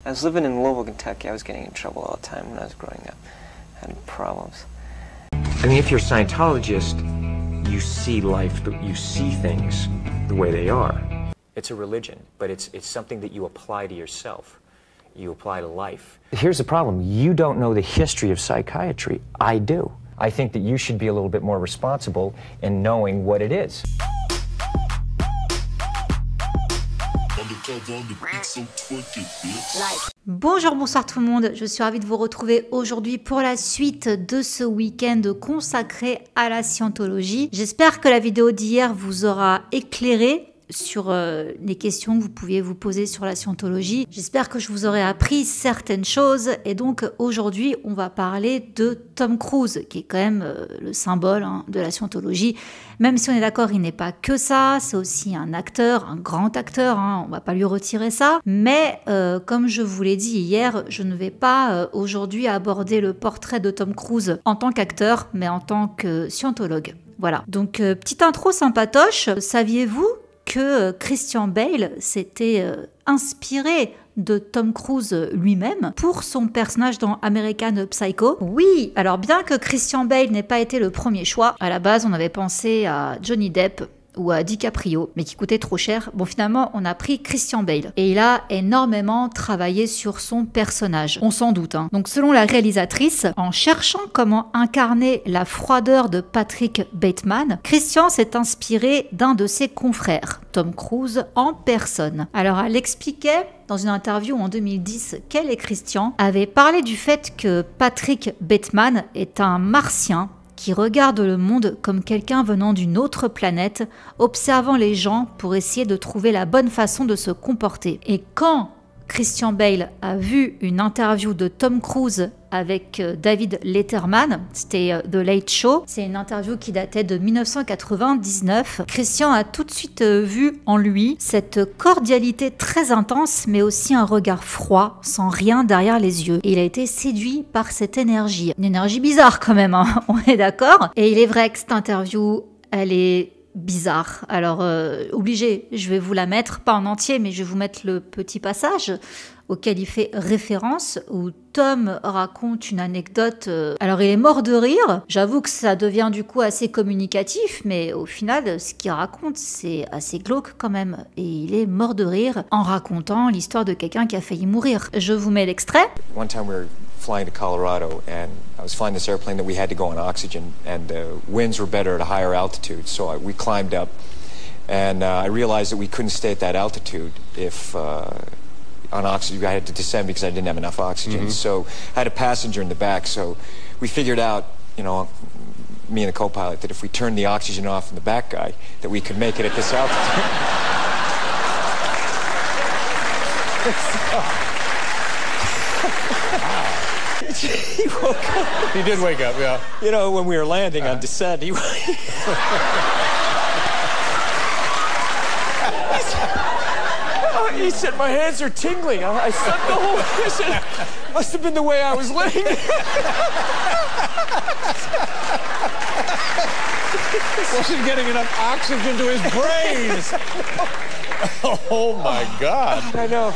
I was living in Louisville, Kentucky. I was getting in trouble all the time when I was growing up. I had problems. I mean, if you're a Scientologist, you see life, you see things the way they are. It's a religion, but it's something that you apply to yourself. You apply to life. Here's the problem. You don't know the history of psychiatry. I do. I think that you should be a little bit more responsible in knowing what it is. Bonjour, bonsoir tout le monde, je suis ravie de vous retrouver aujourd'hui pour la suite de ce week-end consacré à la scientologie. J'espère que la vidéo d'hier vous aura éclairé sur les questions que vous pouviez vous poser sur la scientologie. J'espère que je vous aurai appris certaines choses et donc aujourd'hui on va parler de Tom Cruise qui est quand même le symbole de la scientologie. Même si on est d'accord, il n'est pas que ça, c'est aussi un acteur, un grand acteur, on va pas lui retirer ça. Mais comme je vous l'ai dit hier, je ne vais pas aujourd'hui aborder le portrait de Tom Cruise en tant qu'acteur, mais en tant que scientologue. Voilà, donc petite intro sympatoche, saviez-vous que Christian Bale s'était inspiré de Tom Cruise lui-même pour son personnage dans American Psycho? Oui, alors bien que Christian Bale n'ait pas été le premier choix, à la base on avait pensé à Johnny Depp ou à DiCaprio, mais qui coûtait trop cher. Bon, finalement, on a pris Christian Bale. Et il a énormément travaillé sur son personnage. On s'en doute. Donc, selon la réalisatrice, en cherchant comment incarner la froideur de Patrick Bateman, Christian s'est inspiré d'un de ses confrères, Tom Cruise, en personne. Alors, elle expliquait dans une interview en 2010 qu'elle et Christian avaient parlé du fait que Patrick Bateman est un martien qui regarde le monde comme quelqu'un venant d'une autre planète, observant les gens pour essayer de trouver la bonne façon de se comporter. Et quand Christian Bale a vu une interview de Tom Cruise avec David Letterman, c'était The Late Show, c'est une interview qui datait de 1999, Christian a tout de suite vu en lui cette cordialité très intense, mais aussi un regard froid, sans rien derrière les yeux. Et il a été séduit par cette énergie. Une énergie bizarre quand même, on est d'accord. Et il est vrai que cette interview, elle est bizarre. Alors, obligé, je vais vous la mettre, pas en entier, mais je vais vous mettre le petit passage auquel il fait référence, où Tom raconte une anecdote. Alors, il est mort de rire. J'avoue que ça devient du coup assez communicatif, mais au final, ce qu'il raconte, c'est assez glauque quand même. Et il est mort de rire en racontant l'histoire de quelqu'un qui a failli mourir. Je vous mets l'extrait. One time we were flying to Colorado, and I was flying this airplane that we had to go on oxygen, and the winds were better at a higher altitude, so we climbed up, and I realized that we couldn't stay at that altitude if on oxygen. I had to descend because I didn't have enough oxygen. So I had a passenger in the back, so we figured out, you know, me and the co-pilot, that if we turned the oxygen off in the back guy, that we could make it at this altitude. He woke up. He did wake up, yeah. You know, when we were landing on descent, he said, my hands are tingling. I said, no. I said, must have been the way I was laying. Wasn't getting enough oxygen to his brains. Oh my God. I know.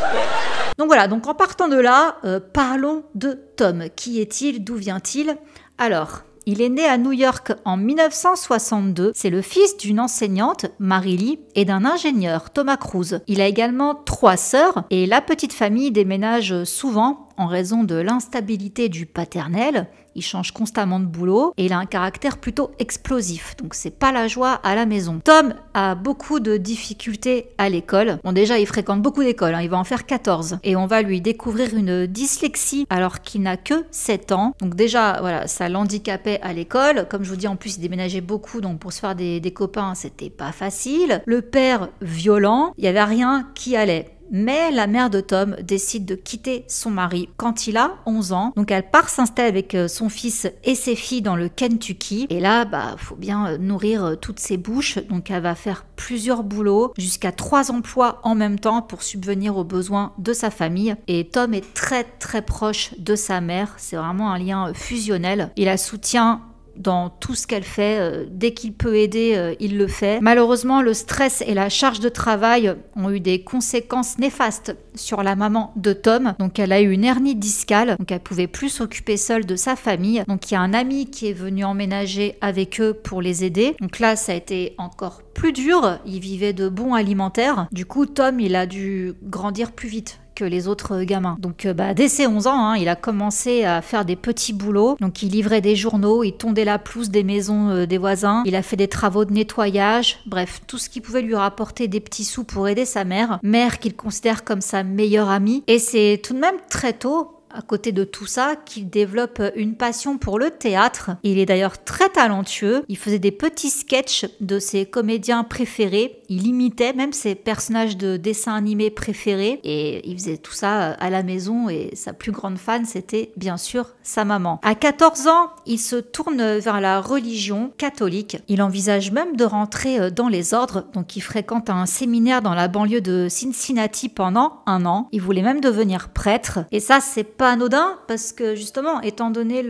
Donc voilà, donc en partant de là, parlons de Tom. Qui est-il? D'où vient-il? Alors, il est né à New York en 1962. C'est le fils d'une enseignante, Mary Lee, et d'un ingénieur, Thomas Cruise. Il a également 3 sœurs et la petite famille déménage souvent en raison de l'instabilité du paternel. Il change constamment de boulot et il a un caractère plutôt explosif. Donc c'est pas la joie à la maison. Tom a beaucoup de difficultés à l'école. Bon, déjà il fréquente beaucoup d'écoles, il va en faire 14. Et on va lui découvrir une dyslexie alors qu'il n'a que 7 ans. Donc déjà voilà, ça l'handicapait à l'école. Comme je vous dis, en plus il déménageait beaucoup, donc pour se faire des copains c'était pas facile. Le père violent, il y avait rien qui allait. Mais la mère de Tom décide de quitter son mari quand il a 11 ans. Donc elle part s'installer avec son fils et ses filles dans le Kentucky. Et là, faut bien nourrir toutes ses bouches. Donc elle va faire plusieurs boulots, jusqu'à 3 emplois en même temps pour subvenir aux besoins de sa famille. Et Tom est très très proche de sa mère. C'est vraiment un lien fusionnel. Il la soutient dans tout ce qu'elle fait. Dès qu'il peut aider, il le fait. Malheureusement, le stress et la charge de travail ont eu des conséquences néfastes sur la maman de Tom. Donc elle a eu une hernie discale, donc elle pouvait plus s'occuper seule de sa famille. Donc il y a un ami qui est venu emménager avec eux pour les aider. Donc là, ça a été encore plus dur. Ils vivaient de bons alimentaires. Du coup, Tom, il a dû grandir plus vite que les autres gamins. Donc dès ses 11 ans, il a commencé à faire des petits boulots. Donc il livrait des journaux, il tondait la pelouse des maisons des voisins, il a fait des travaux de nettoyage, bref, tout ce qui pouvait lui rapporter des petits sous pour aider sa mère qu'il considère comme sa meilleure amie. Et c'est tout de même très tôt, à côté de tout ça, qu'il développe une passion pour le théâtre. Il est d'ailleurs très talentueux. Il faisait des petits sketchs de ses comédiens préférés. Il imitait même ses personnages de dessins animés préférés. Et il faisait tout ça à la maison. Et sa plus grande fan, c'était bien sûr sa maman. À 14 ans, il se tourne vers la religion catholique. Il envisage même de rentrer dans les ordres. Donc il fréquente un séminaire dans la banlieue de Cincinnati pendant 1 an. Il voulait même devenir prêtre. Et ça, c'est pas anodin parce que justement, étant donné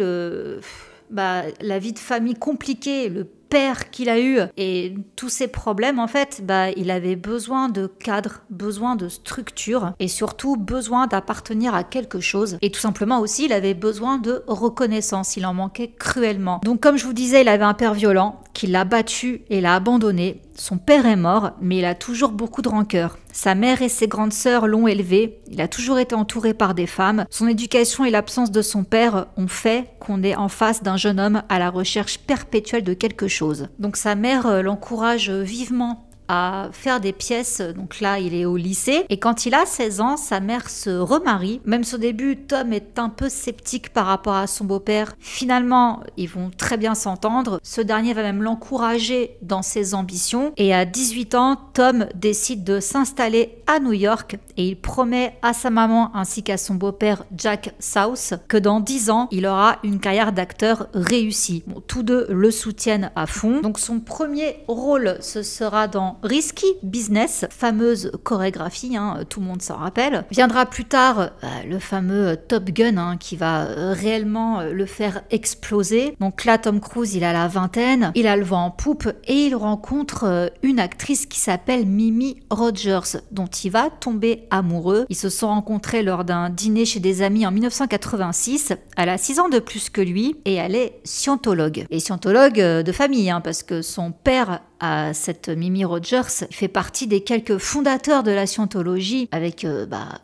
la vie de famille compliquée, le père qu'il a eu et tous ses problèmes, en fait, il avait besoin de cadre, besoin de structure et surtout besoin d'appartenir à quelque chose. Et tout simplement aussi, il avait besoin de reconnaissance. Il en manquait cruellement. Donc, comme je vous disais, il avait un père violent qui l'a battu et l'a abandonné. Son père est mort, mais il a toujours beaucoup de rancœur. Sa mère et ses grandes sœurs l'ont élevé. Il a toujours été entouré par des femmes. Son éducation et l'absence de son père ont fait qu'on est en face d'un jeune homme à la recherche perpétuelle de quelque chose. Donc sa mère l'encourage vivement à faire des pièces. Donc là, il est au lycée. Et quand il a 16 ans, sa mère se remarie. Même si au début, Tom est un peu sceptique par rapport à son beau-père. Finalement, ils vont très bien s'entendre. Ce dernier va même l'encourager dans ses ambitions. Et à 18 ans, Tom décide de s'installer à New York. Et il promet à sa maman ainsi qu'à son beau-père Jack South que dans 10 ans, il aura une carrière d'acteur réussie. Bon, tous deux le soutiennent à fond. Donc son premier rôle, ce sera dans Risky Business, fameuse chorégraphie, tout le monde s'en rappelle. Viendra plus tard le fameux Top Gun qui va réellement le faire exploser. Donc là, Tom Cruise, il a la vingtaine, il a le vent en poupe et il rencontre une actrice qui s'appelle Mimi Rogers, dont il va tomber amoureux. Ils se sont rencontrés lors d'un dîner chez des amis en 1986. Elle a 6 ans de plus que lui et elle est scientologue. Et scientologue de famille, parce que son père à cette Mimi Rogers, il fait partie des quelques fondateurs de la scientologie avec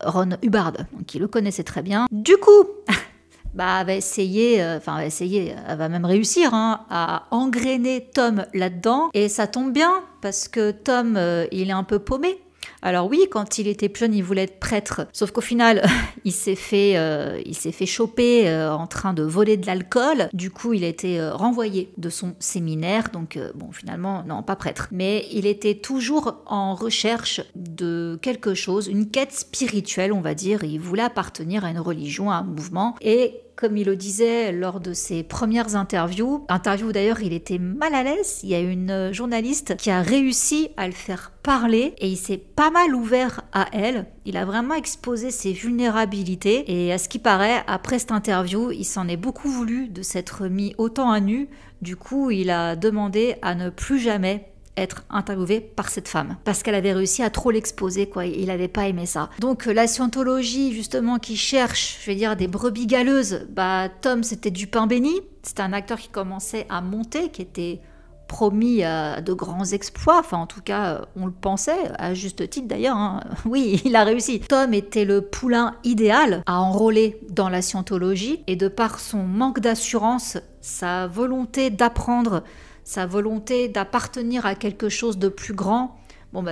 Ron Hubbard, qui le connaissait très bien. Du coup, elle va même réussir à engrainer Tom là-dedans. Et ça tombe bien parce que Tom, il est un peu paumé. Alors oui, quand il était plus jeune, il voulait être prêtre. Sauf qu'au final, il s'est fait choper en train de voler de l'alcool. Du coup, il a été renvoyé de son séminaire. Donc finalement, non, pas prêtre. Mais il était toujours en recherche de quelque chose, une quête spirituelle, on va dire. Il voulait appartenir à une religion, à un mouvement. Et comme il le disait lors de ses premières interviews d'ailleurs, il était mal à l'aise. Il y a une journaliste qui a réussi à le faire parler et il s'est pas mal ouvert à elle. Il a vraiment exposé ses vulnérabilités et à ce qui paraît, après cette interview, il s'en est beaucoup voulu de s'être mis autant à nu. Du coup, il a demandé à ne plus jamais être interviewé par cette femme parce qu'elle avait réussi à trop l'exposer, il n'avait pas aimé ça. Donc la scientologie justement qui cherche, je vais dire, des brebis galeuses, Tom c'était du pain béni. C'était un acteur qui commençait à monter, qui était promis à de grands exploits, en tout cas on le pensait, à juste titre d'ailleurs, oui, il a réussi. Tom était le poulain idéal à enrôler dans la scientologie et de par son manque d'assurance, sa volonté d'apprendre, sa volonté d'appartenir à quelque chose de plus grand,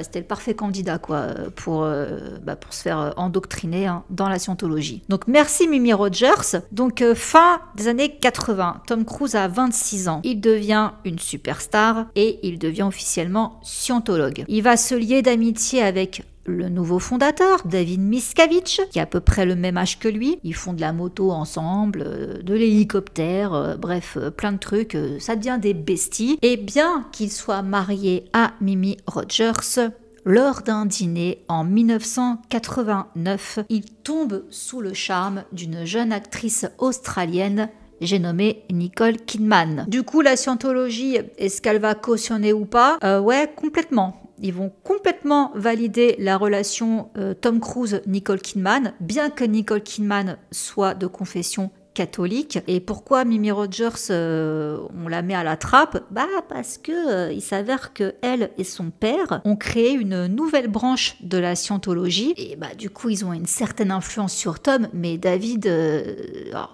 c'était le parfait candidat pour se faire endoctriner dans la scientologie. Donc merci Mimi Rogers. Donc fin des années 80, Tom Cruise a 26 ans. Il devient une superstar et il devient officiellement scientologue. Il va se lier d'amitié avec le nouveau fondateur, David Miscavige, qui a à peu près le même âge que lui. Ils font de la moto ensemble, de l'hélicoptère, bref, plein de trucs. Ça devient des besties. Et bien qu'il soit marié à Mimi Rogers, lors d'un dîner en 1989, il tombe sous le charme d'une jeune actrice australienne, j'ai nommé Nicole Kidman. Du coup, la scientologie, est-ce qu'elle va cautionner ou pas? Ouais, complètement. Ils vont complètement valider la relation Tom Cruise-Nicole Kidman, bien que Nicole Kidman soit de confession catholique. Et pourquoi Mimi Rogers, on la met à la trappe? Parce que il s'avère que elle et son père ont créé une nouvelle branche de la scientologie. Et du coup, ils ont une certaine influence sur Tom. Mais David,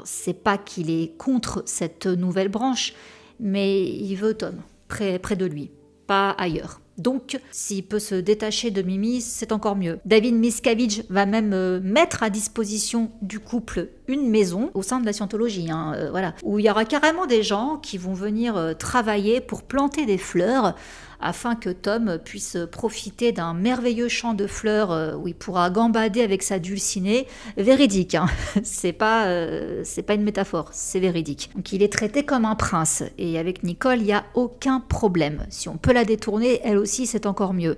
c'est pas qu'il est contre cette nouvelle branche, mais il veut Tom près de lui, pas ailleurs. Donc, s'il peut se détacher de Mimi, c'est encore mieux. David Miscavige va même mettre à disposition du couple une maison au sein de la scientologie, voilà, où il y aura carrément des gens qui vont venir travailler pour planter des fleurs afin que Tom puisse profiter d'un merveilleux champ de fleurs où il pourra gambader avec sa dulcinée. Véridique, c'est pas une métaphore, c'est véridique. Donc il est traité comme un prince, et avec Nicole, il n'y a aucun problème. Si on peut la détourner, elle aussi, c'est encore mieux.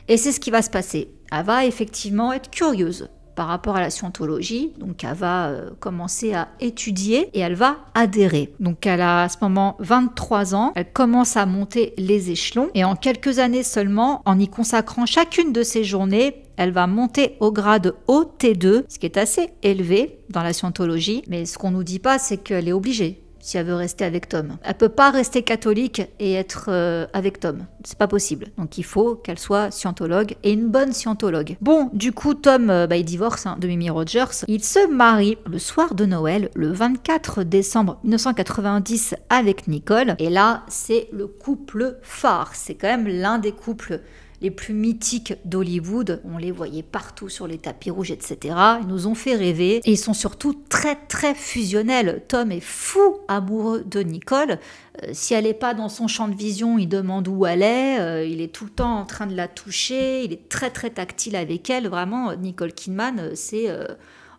Et c'est ce qui va se passer. Elle va effectivement être curieuse par rapport à la scientologie, donc elle va commencer à étudier et elle va adhérer. Donc elle a à ce moment 23 ans, elle commence à monter les échelons et en quelques années seulement, en y consacrant chacune de ses journées, elle va monter au grade OT2, ce qui est assez élevé dans la scientologie, mais ce qu'on nous dit pas, c'est qu'elle est obligée si elle veut rester avec Tom. Elle peut pas rester catholique et être avec Tom. C'est pas possible. Donc il faut qu'elle soit scientologue et une bonne scientologue. Bon, du coup, Tom, il divorce de Mimi Rogers. Il se marie le soir de Noël, le 24 décembre 1990 avec Nicole. Et là, c'est le couple phare. C'est quand même l'un des couples les plus mythiques d'Hollywood. On les voyait partout sur les tapis rouges, etc. Ils nous ont fait rêver. Et ils sont surtout très, très fusionnels. Tom est fou amoureux de Nicole. Si elle n'est pas dans son champ de vision, il demande où elle est. Il est tout le temps en train de la toucher. Il est très, très tactile avec elle. Vraiment, Nicole Kidman, c'est...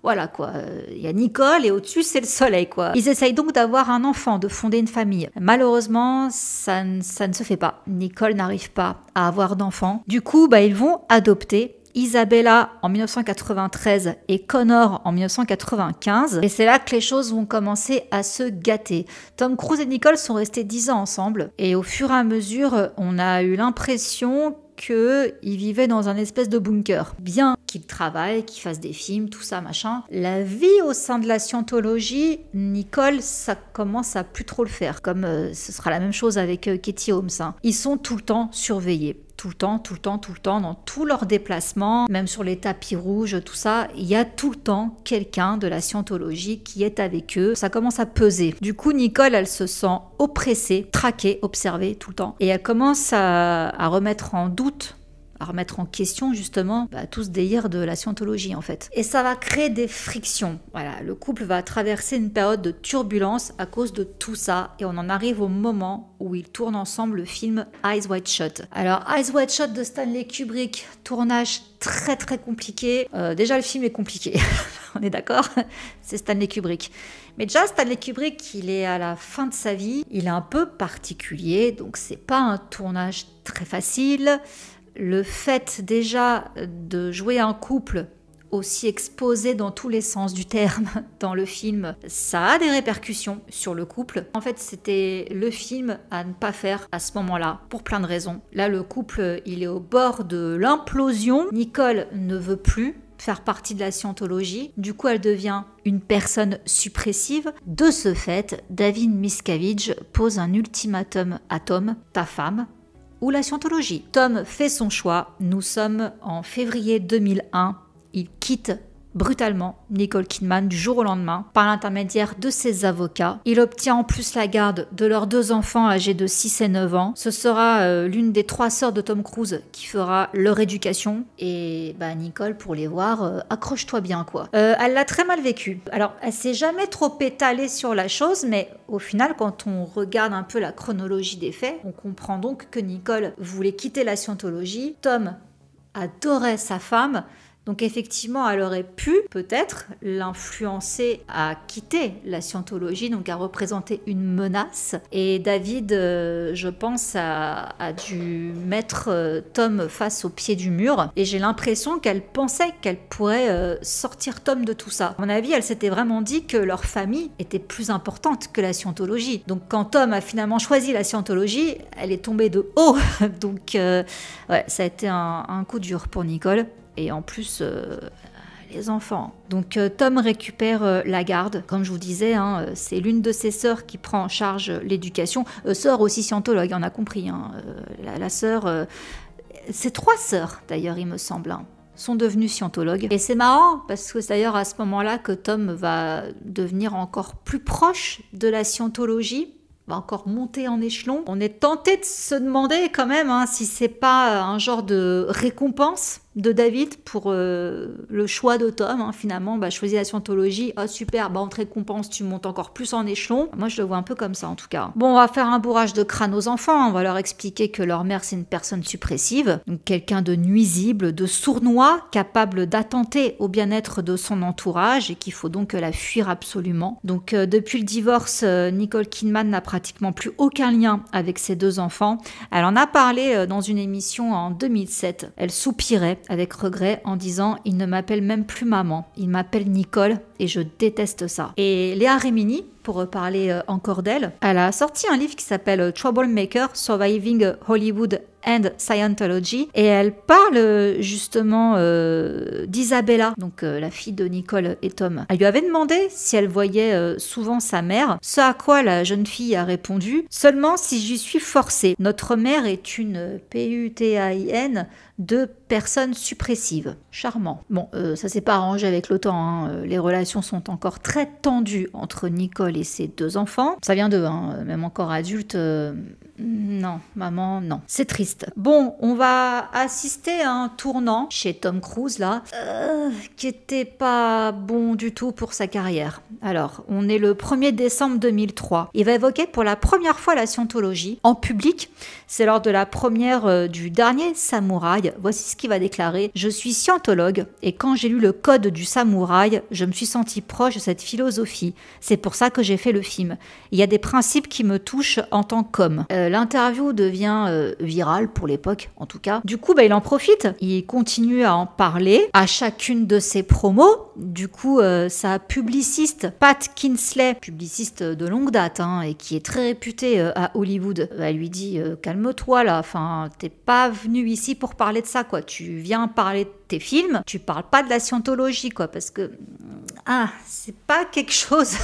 Voilà quoi, il y a Nicole et au-dessus c'est le soleil quoi. Ils essayent donc d'avoir un enfant, de fonder une famille. Malheureusement, ça ne se fait pas. Nicole n'arrive pas à avoir d'enfant. Du coup, ils vont adopter Isabella en 1993 et Connor en 1995. Et c'est là que les choses vont commencer à se gâter. Tom Cruise et Nicole sont restés 10 ans ensemble. Et au fur et à mesure, on a eu l'impression qu'ils vivaient dans un espèce de bunker. Bien qu'ils travaillent, qu'ils fassent des films, tout ça, machin. La vie au sein de la scientologie, Nicole, ça commence à plus trop le faire. Comme ce sera la même chose avec Katie Holmes. Ils sont tout le temps surveillés. Tout le temps, dans tous leurs déplacements, même sur les tapis rouges, tout ça, il y a tout le temps quelqu'un de la scientologie qui est avec eux. Ça commence à peser. Du coup, Nicole, elle se sent oppressée, traquée, observée tout le temps. Et elle commence à remettre en doute, à remettre en question justement tout ce délire de la scientologie en fait. Et ça va créer des frictions. Voilà, le couple va traverser une période de turbulence à cause de tout ça et on en arrive au moment où ils tournent ensemble le film Eyes Wide Shut. Alors Eyes Wide Shut de Stanley Kubrick, tournage très très compliqué. Déjà le film est compliqué, on est d'accord? C'est Stanley Kubrick. Mais déjà Stanley Kubrick, il est à la fin de sa vie, il est un peu particulier, donc c'est pas un tournage très facile. Le fait déjà de jouer un couple aussi exposé dans tous les sens du terme dans le film, ça a des répercussions sur le couple. En fait, c'était le film à ne pas faire à ce moment-là, pour plein de raisons. Là, le couple, il est au bord de l'implosion. Nicole ne veut plus faire partie de la scientologie. Du coup, elle devient une personne suppressive. De ce fait, David Miscavige pose un ultimatum à Tom, ta femme, ou la scientologie. Tom fait son choix. Nous sommes en février 2001. Il quitte brutalement Nicole Kidman du jour au lendemain par l'intermédiaire de ses avocats. Il obtient en plus la garde de leurs 2 enfants âgés de 6 et 9 ans. Ce sera l'une des 3 sœurs de Tom Cruise qui fera leur éducation. Et Nicole, pour les voir, accroche-toi bien quoi. Elle l'a très mal vécu. Alors, elle s'est jamais trop étalée sur la chose, mais au final, quand on regarde un peu la chronologie des faits, on comprend donc que Nicole voulait quitter la scientologie. Tom adorait sa femme, Donc effectivement, elle aurait pu peut-être l'influencer à quitter la scientologie, donc à représenter une menace. Et David, je pense, a dû mettre Tom face au pied du mur. Et j'ai l'impression qu'elle pensait qu'elle pourrait sortir Tom de tout ça. À mon avis, elle s'était vraiment dit que leur famille était plus importante que la scientologie. Donc quand Tom a finalement choisi la scientologie, elle est tombée de haut. Donc ouais, ça a été un coup dur pour Nicole. Et en plus, les enfants. Donc Tom récupère la garde. Comme je vous disais, c'est l'une de ses sœurs qui prend en charge l'éducation. Sœur aussi scientologue, on a compris. La sœur... c'est 3 sœurs, d'ailleurs, il me semble. Sont devenues scientologues. Et c'est marrant, parce que c'est d'ailleurs à ce moment-là que Tom va devenir encore plus proche de la scientologie, va encore monter en échelon. On est tenté de se demander quand même si c'est pas un genre de récompense de David pour le choix de Tom. Finalement, choisis la scientologie. Ah super, on te récompense, tu montes encore plus en échelon. Moi, je le vois un peu comme ça en tout cas. Bon, on va faire un bourrage de crâne aux enfants. On va leur expliquer que leur mère, c'est une personne suppressive, donc quelqu'un de nuisible, de sournois, capable d'attenter au bien-être de son entourage et qu'il faut donc la fuir absolument. Donc depuis le divorce, Nicole Kidman n'a pratiquement plus aucun lien avec ses 2 enfants. Elle en a parlé dans une émission en 2007. Elle soupirait avec regret en disant « Il ne m'appelle même plus maman, il m'appelle Nicole et je déteste ça ». Et Léa Remini, pour reparler encore d'elle, elle a sorti un livre qui s'appelle « Troublemaker, Surviving Hollywood and Scientology » et elle parle justement d'Isabella, donc la fille de Nicole et Tom. Elle lui avait demandé si elle voyait souvent sa mère, ce à quoi la jeune fille a répondu « Seulement si j'y suis forcée. Notre mère est une PUTAIN de personnes suppressives. » Charmant. Bon, ça s'est pas arrangé avec le temps. Les relations sont encore très tendues entre Nicole et ses 2 enfants. Ça vient d'eux, même encore adultes. Non, maman, non. C'est triste. Bon, on va assister à un tournant chez Tom Cruise, là, qui était pas bon du tout pour sa carrière. Alors, on est le 1er décembre 2003. Il va évoquer pour la première fois la scientologie en public. C'est lors de la première du dernier Samouraï. Voici ce qu'il va déclarer. « Je suis scientologue et quand j'ai lu le code du samouraï, je me suis senti proche de cette philosophie. C'est pour ça que j'ai fait le film. Il y a des principes qui me touchent en tant qu'homme. » L'interview devient virale pour l'époque, en tout cas. Du coup, il en profite. Il continue à en parler à chacune de ses promos. Du coup, sa publiciste, Pat Kinsley, publiciste de longue date, et qui est très réputée à Hollywood, elle lui dit calme-toi là, t'es pas venu ici pour parler de ça, quoi. Tu viens parler de tes films, tu parles pas de la scientologie, quoi, parce que c'est pas quelque chose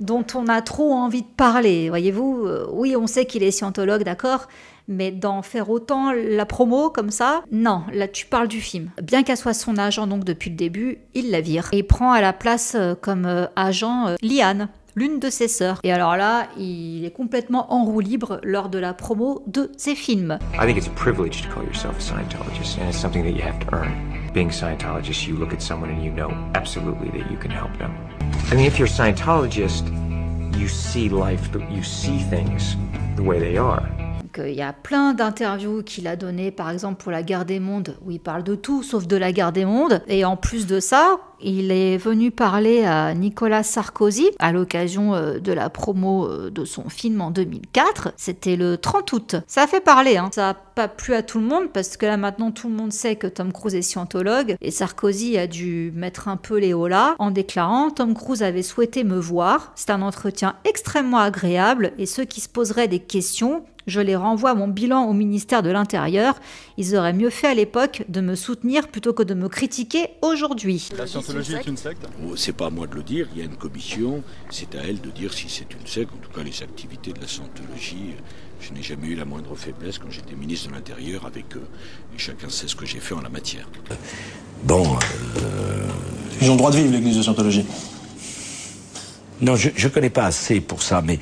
dont on a trop envie de parler, voyez-vous. Oui, on sait qu'il est scientologue, d'accord, mais d'en faire autant la promo comme ça, non, là tu parles du film. Bien qu'elle soit son agent donc depuis le début, il la vire et prend à la place comme agent Liane, l'une de ses sœurs. Et alors là, il est complètement en roue libre lors de la promo de ses films. I think it's a privilege to call yourself a Scientologist, and it's something that you have to earn. Being a Scientologist, you look at someone and you know absolutely that you can help them. I mean, if you're a Scientologist, you see life, you see things the way they are. Il y a plein d'interviews qu'il a données, par exemple pour la Guerre des Mondes, où il parle de tout sauf de la Guerre des Mondes. Et en plus de ça, il est venu parler à Nicolas Sarkozy à l'occasion de la promo de son film en 2004. C'était le 30 août. Ça a fait parler, Ça n'a pas plu à tout le monde parce que là maintenant tout le monde sait que Tom Cruise est scientologue et Sarkozy a dû mettre un peu les hauts là en déclarant « Tom Cruise avait souhaité me voir. C'est un entretien extrêmement agréable et ceux qui se poseraient des questions, je les renvoie à mon bilan au ministère de l'Intérieur. Ils auraient mieux fait à l'époque de me soutenir plutôt que de me critiquer aujourd'hui. » La scientologie est une secte ? C'est pas à moi de le dire, il y a une commission, c'est à elle de dire si c'est une secte. En tout cas, les activités de la scientologie, je n'ai jamais eu la moindre faiblesse quand j'étais ministre de l'Intérieur avec eux. Et chacun sait ce que j'ai fait en la matière. Ils ont le droit de vivre, l'église de Scientologie. Non, je connais pas assez pour ça, mais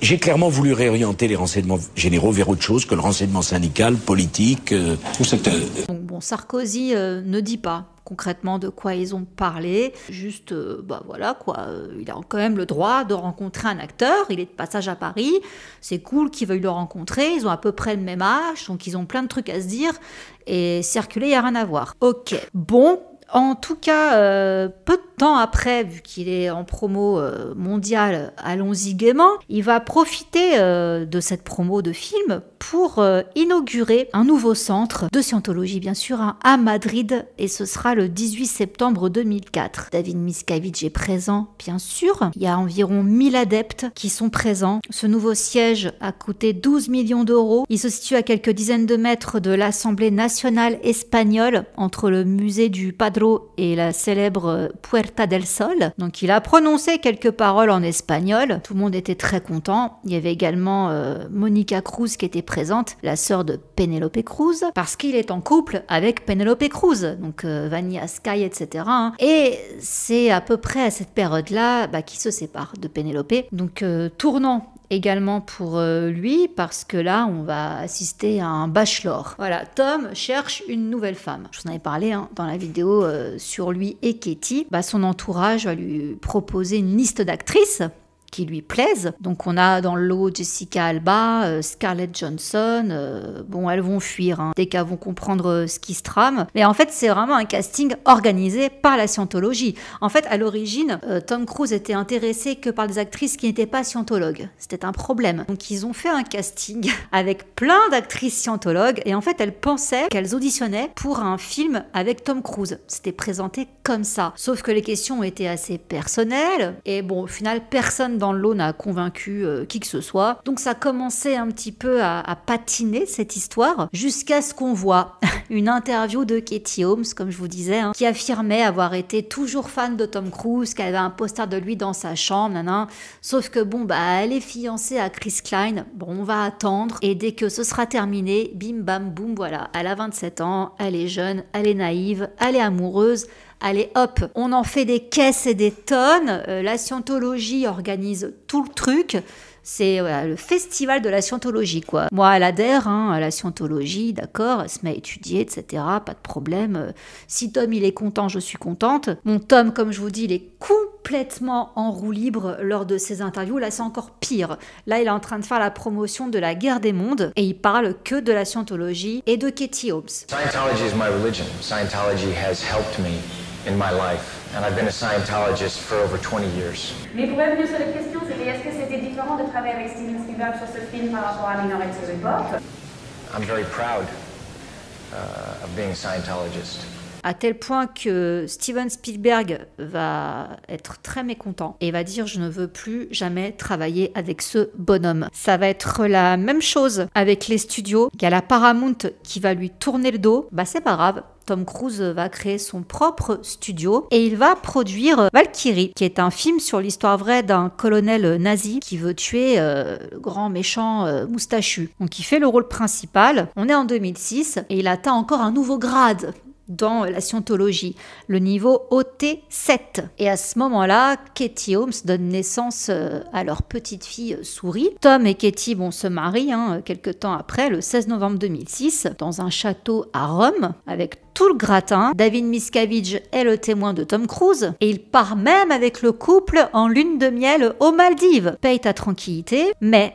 J'ai clairement voulu réorienter les renseignements généraux vers autre chose que le renseignement syndical, politique. Ou sectaire. Donc bon, Sarkozy ne dit pas concrètement de quoi ils ont parlé, juste, voilà quoi, il a quand même le droit de rencontrer un acteur, il est de passage à Paris, c'est cool qu'ils veuillent le rencontrer, ils ont à peu près le même âge, donc ils ont plein de trucs à se dire, et circuler, il n'y a rien à voir. Ok, bon. En tout cas, peu de temps après, vu qu'il est en promo mondiale, allons-y gaiement, il va profiter de cette promo de film pour inaugurer un nouveau centre de scientologie, bien sûr, à Madrid, et ce sera le 18 septembre 2004. David Miscavige est présent, bien sûr. Il y a environ 1000 adeptes qui sont présents. Ce nouveau siège a coûté 12 millions d'euros. Il se situe à quelques dizaines de mètres de l'Assemblée nationale espagnole, entre le musée du Padrón et la célèbre Puerta del Sol. Donc il a prononcé quelques paroles en espagnol. Tout le monde était très content. Il y avait également Monica Cruz qui était présente, la sœur de Penélope Cruz, parce qu'il est en couple avec Penélope Cruz, donc Vanilla Sky, etc. Et c'est à peu près à cette période-là qu'ils se séparent de Penélope. Donc tournant également pour lui, parce que là, on va assister à un bachelor. Voilà, Tom cherche une nouvelle femme. Je vous en avais parlé dans la vidéo sur lui et Katie. Son entourage va lui proposer une liste d'actrices qui lui plaisent. Donc on a dans le lot Jessica Alba, Scarlett Johansson, elles vont fuir dès qu'elles vont comprendre ce qui se trame. Mais en fait, c'est vraiment un casting organisé par la scientologie. En fait, à l'origine, Tom Cruise était intéressé que par des actrices qui n'étaient pas scientologues. C'était un problème. Donc ils ont fait un casting avec plein d'actrices scientologues, et en fait, elles pensaient qu'elles auditionnaient pour un film avec Tom Cruise. C'était présenté comme ça. Sauf que les questions étaient assez personnelles, et au final, personne dans le lot n'a convaincu qui que ce soit. Donc ça commençait un petit peu à patiner cette histoire, jusqu'à ce qu'on voit une interview de Katie Holmes, comme je vous disais, qui affirmait avoir été toujours fan de Tom Cruise, qu'elle avait un poster de lui dans sa chambre, sauf que elle est fiancée à Chris Klein, on va attendre, et dès que ce sera terminé, bim bam boum, voilà, elle a 27 ans, elle est jeune, elle est naïve, elle est amoureuse. Allez hop, on en fait des caisses et des tonnes, la scientologie organise tout le truc, c'est le festival de la scientologie quoi. Moi elle adhère à la scientologie, d'accord, elle se met à étudier, etc., pas de problème. Si Tom il est content, je suis contente. Mon Tom, comme je vous dis, il est complètement en roue libre lors de ses interviews, là c'est encore pire. Là il est en train de faire la promotion de la guerre des mondes, et il parle que de la scientologie et de Katie Holmes. Scientology is my religion. Scientology has helped me in my life, and I've been a Scientologist for over 20 years. Mais pour revenir sur les questions, c'était est-ce que c'était différent de travailler avec Steven Spielberg sur ce film par rapport à Minority Report? I'm very proud of being a Scientologist. À tel point que Steven Spielberg va être très mécontent et va dire « je ne veux plus jamais travailler avec ce bonhomme ». Ça va être la même chose avec les studios. Il y a la Paramount qui va lui tourner le dos. C'est pas grave. Tom Cruise va créer son propre studio et il va produire Valkyrie, qui est un film sur l'histoire vraie d'un colonel nazi qui veut tuer le grand méchant moustachu. Donc il fait le rôle principal. On est en 2006 et il atteint encore un nouveau grade dans la scientologie, le niveau OT7. Et à ce moment-là, Katie Holmes donne naissance à leur petite fille Souris. Tom et Katie se marient quelques temps après, le 16 novembre 2006, dans un château à Rome, avec tout le gratin. David Miscavige est le témoin de Tom Cruise, et il part même avec le couple en lune de miel aux Maldives. Paye ta tranquillité, mais,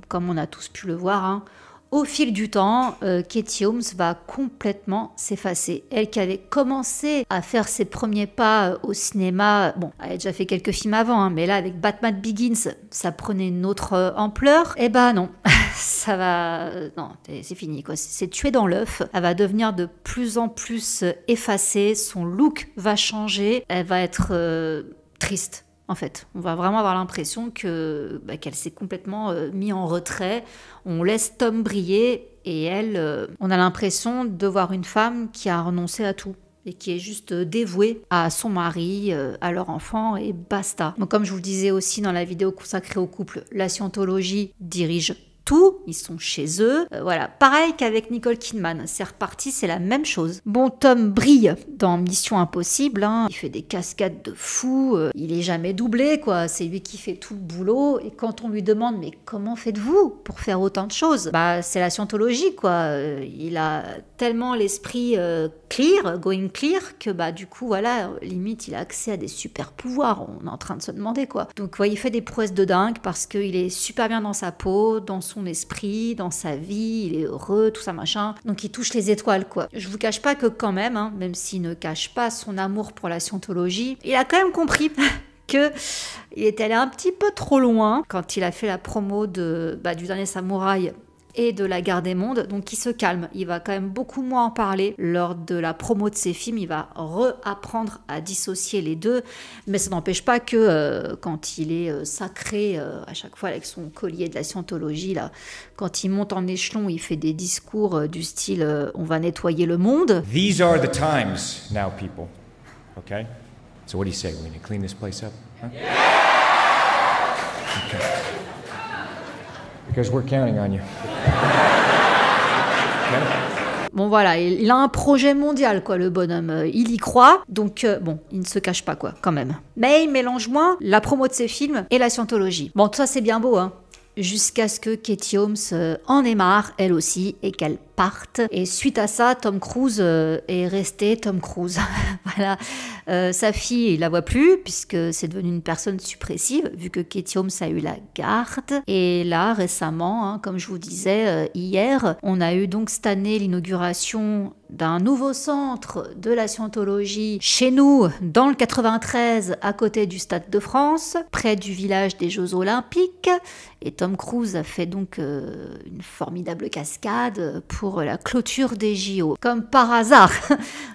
comme on a tous pu le voir, au fil du temps, Katie Holmes va complètement s'effacer. Elle qui avait commencé à faire ses premiers pas au cinéma, elle a déjà fait quelques films avant, mais là avec Batman Begins, ça prenait une autre ampleur. Non, ça va... Non, c'est fini quoi, c'est tué dans l'œuf. Elle va devenir de plus en plus effacée, son look va changer, elle va être triste. En fait, on va vraiment avoir l'impression qu'elle s'est complètement mise en retrait. On laisse Tom briller et elle, on a l'impression de voir une femme qui a renoncé à tout et qui est juste dévouée à son mari, à leur enfant et basta. Donc, comme je vous le disais aussi dans la vidéo consacrée au couple, la scientologie dirige tout, ils sont chez eux. Voilà, pareil qu'avec Nicole Kidman, c'est reparti, c'est la même chose. Bon, Tom brille dans Mission Impossible, hein. Il fait des cascades de fou, il est jamais doublé, quoi. C'est lui qui fait tout le boulot. Et quand on lui demande, mais comment faites-vous pour faire autant de choses? Bah, c'est la scientologie, quoi. Il a tellement l'esprit clear, going clear, que bah du coup, voilà, limite, il a accès à des super pouvoirs. On est en train de se demander, quoi. Donc, ouais, il fait des prouesses de dingue parce qu'il est super bien dans sa peau, dans son esprit, dans sa vie, il est heureux, tout ça, machin. Donc, il touche les étoiles, quoi. Je vous cache pas que quand même, hein, même s'il ne cache pas son amour pour la scientologie, il a quand même compris que il est allé un petit peu trop loin quand il a fait la promo du Dernier Samouraï et de La Guerre des Mondes, donc il se calme, il va quand même beaucoup moins en parler lors de la promo de ses films, il va réapprendre à dissocier les deux, mais ça n'empêche pas que quand il est sacré, à chaque fois avec son collier de la scientologie, là, quand il monte en échelon, il fait des discours du style on va nettoyer le monde. These are the times now, people. Okay? So what do you say? We need to clean this place up? Huh? Okay. Because we're counting on you. Bon voilà, il a un projet mondial, quoi, le bonhomme. Il y croit, donc bon, il ne se cache pas, quoi, quand même. Mais il mélange moins la promo de ses films et la scientologie. Bon, tout ça c'est bien beau, hein. Jusqu'à ce que Katie Holmes en ait marre, elle aussi, et qu'elle parte. Et suite à ça, Tom Cruise est resté Tom Cruise. Voilà. Sa fille, il la voit plus, puisque c'est devenu une personne suppressive, vu que Katie Holmes a eu la garde. Et là, récemment, hein, comme je vous disais hier, on a eu donc cette année l'inauguration d'un nouveau centre de la scientologie chez nous, dans le 93, à côté du Stade de France, près du village des Jeux Olympiques. Et Tom Cruise a fait donc une formidable cascade pour la clôture des JO, comme par hasard.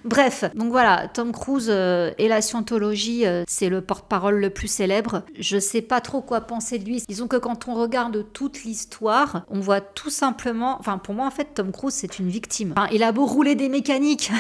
Bref, donc voilà, Tom Cruise et la scientologie, c'est le porte-parole le plus célèbre. Je sais pas trop quoi penser de lui. Disons que quand on regarde toute l'histoire, on voit tout simplement... Enfin, pour moi, en fait, Tom Cruise, c'est une victime. Enfin, il a beau rouler des mécaniques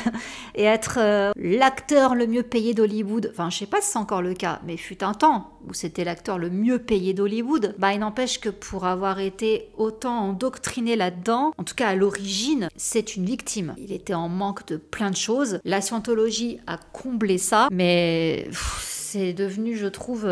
et être l'acteur le mieux payé d'Hollywood. Enfin, je sais pas si c'est encore le cas, mais fut un temps où c'était l'acteur le mieux payé d'Hollywood. Bah, il n'empêche que pour avoir été autant endoctriné là-dedans, en tout cas à l'origine, c'est une victime. Il était en manque de plein de choses. La scientologie a comblé ça, mais... c'est devenu, je trouve,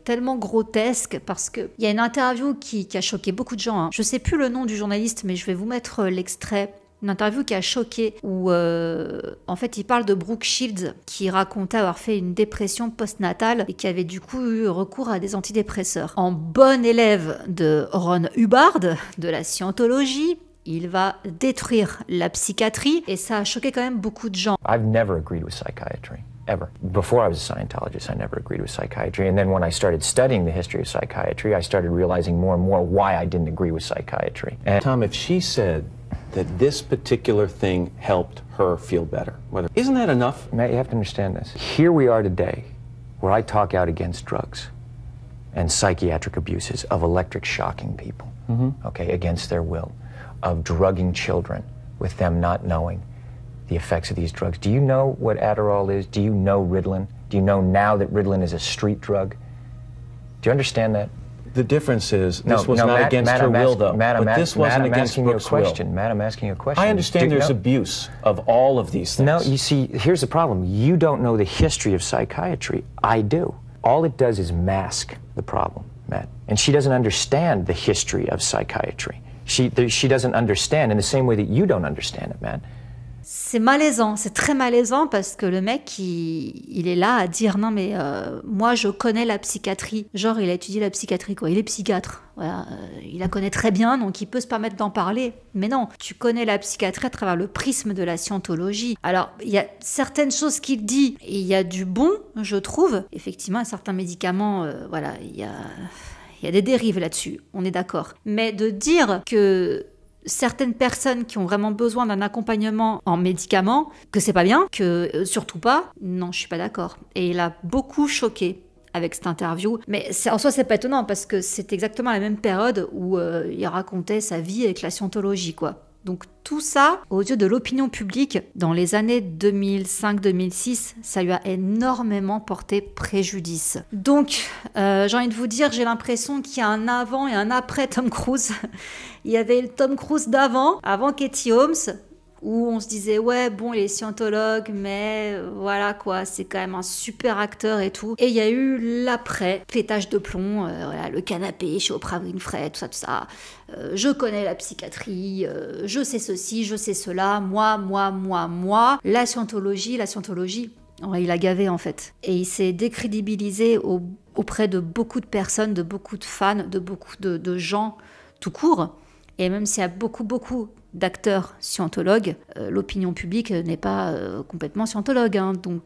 tellement grotesque parce qu'il y a une interview qui a choqué beaucoup de gens. Hein. Je sais plus le nom du journaliste, mais je vais vous mettre l'extrait. Une interview qui a choqué où, en fait, il parle de Brooke Shields qui racontait avoir fait une dépression postnatale et qui avait du coup eu recours à des antidépresseurs. En bon élève de Ron Hubbard, de la scientologie, il va détruire la psychiatrie et ça a choqué quand même beaucoup de gens. I've never agreed with psychiatry. Ever. Before I was a Scientologist, I never agreed with psychiatry. And then when I started studying the history of psychiatry, I started realizing more and more why I didn't agree with psychiatry. And Tom, if she said that this particular thing helped her feel better, isn't that enough? Matt, you have to understand this. Here we are today, where I talk out against drugs and psychiatric abuses of electric shocking people, okay, against their will, of drugging children with them not knowing the effects of these drugs. Do you know what Adderall is? Do you know Ritalin? Do you know now that Ritalin is a street drug? Do you understand that? The difference is this was not Matt, against her will, though. But this wasn't against Brooke's will. Matt, I'm asking you a question. I understand there's abuse of all of these things. No, you see, here's the problem. You don't know the history of psychiatry. I do. All it does is mask the problem, Matt. And she doesn't understand the history of psychiatry. She doesn't understand in the same way that you don't understand it, Matt. C'est malaisant, c'est très malaisant parce que le mec, il est là à dire non mais moi je connais la psychiatrie. Genre il a étudié la psychiatrie quoi, il est psychiatre. Voilà, il la connaît très bien donc il peut se permettre d'en parler. Mais non, tu connais la psychiatrie à travers le prisme de la scientologie. Alors il y a certaines choses qu'il dit et il y a du bon, je trouve. Effectivement, certains médicaments, voilà, il y a des dérives là-dessus, on est d'accord. Mais de dire que certaines personnes qui ont vraiment besoin d'un accompagnement en médicaments, que c'est pas bien, que surtout pas, non, je suis pas d'accord. Et il a beaucoup choqué avec cette interview. Mais en soi, c'est pas étonnant parce que c'est exactement la même période où il racontait sa vie avec la scientologie, quoi. Donc tout ça, aux yeux de l'opinion publique, dans les années 2005-2006, ça lui a énormément porté préjudice. Donc, j'ai envie de vous dire, j'ai l'impression qu'il y a un avant et un après Tom Cruise. Il y avait le Tom Cruise d'avant, avant Katie Holmes, où on se disait, ouais, bon, il est scientologue, mais voilà quoi, c'est quand même un super acteur et tout. Et il y a eu l'après, pétage de plomb, voilà, le canapé chez Oprah Winfrey, tout ça. Je connais la psychiatrie, je sais ceci, je sais cela, moi. La scientologie, il a gavé en fait. Et il s'est décrédibilisé auprès de beaucoup de personnes, de beaucoup de fans, de beaucoup de gens tout court. Et même s'il y a beaucoup d'acteurs scientologues, l'opinion publique n'est pas complètement scientologue. Hein, donc,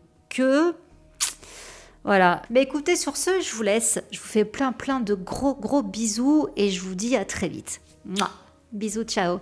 voilà. Mais écoutez, sur ce, je vous laisse. Je vous fais plein de gros bisous et je vous dis à très vite. Mouah. Bisous, ciao.